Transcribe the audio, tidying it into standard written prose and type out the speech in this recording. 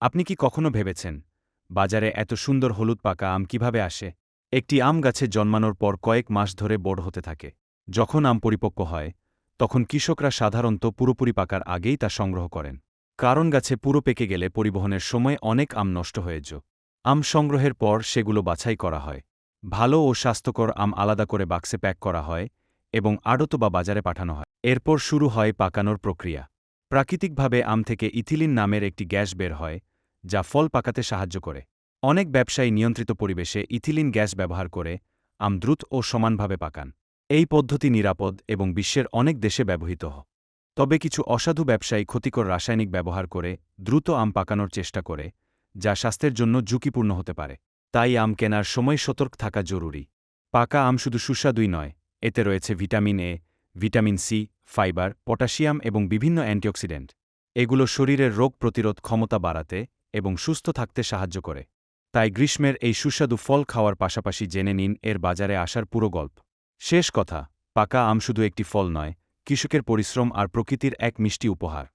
আপনি কি কখনো ভেবেছেন বাজারে এত সুন্দর হলুদ পাকা আম কিভাবে আসে? একটি আম গাছে জন্মানোর পর কয়েক মাস ধরে বড় হতে থাকে। যখন আম পরিপক্ব হয় তখন কৃষকরা সাধারণত পুরোপুরি পাকার আগেই তা সংগ্রহ করেন। কারণ গাছে পুরো পেকে গেলে পরিবহনের সময় অনেক আম নষ্ট হয়ে যায়। আম সংগ্রহের পর সেগুলো বাছাই করা হয়। ভালো ও স্বাস্থ্যকর আম আলাদা করে বাক্সে প্যাক করা হয় এবং আড়ত বা বাজারে পাঠানো হয়। এরপর শুরু হয় পাকানোর প্রক্রিয়া। প্রাকৃতিকভাবে আম থেকে ইথিলিন নামের একটি গ্যাস বের হয়, যা ফল পাকাতে সাহায্য করে। অনেক ব্যবসায়ী নিয়ন্ত্রিত পরিবেশে ইথিলিন গ্যাস ব্যবহার করে আম দ্রুত ও সমানভাবে পাকান। এই পদ্ধতি নিরাপদ এবং বিশ্বের অনেক দেশে ব্যবহৃত হয়। তবে কিছু অসাধু ব্যবসায়ী ক্ষতিকর রাসায়নিক ব্যবহার করে দ্রুত আম পাকানোর চেষ্টা করে, যা স্বাস্থ্যের জন্য ঝুঁকিপূর্ণ হতে পারে। তাই আম কেনার সময় সতর্ক থাকা জরুরি। পাকা আম শুধু সুস্বাদুই নয়, এতে রয়েছে vitamin A, vitamin C, fibre, potassium এবং বিভিন্ন অ্যান্টিঅক্সিডেন্ট। এগুলো শরীরের রোগ প্রতিরোধ ক্ষমতা বাড়াতে এবং সুস্থ থাকতে সাহায্য করে। তাই গ্রীষ্মের এই সুস্বাদু ফল খাওয়ার পাশাপাশি জেনে নিন এর বাজারে আসার পুরো গল্প। শেষ কথা, পাকা আম শুধু একটি ফল নয়, কৃষকের পরিশ্রম আর প্রকৃতির এক মিষ্টি উপহার।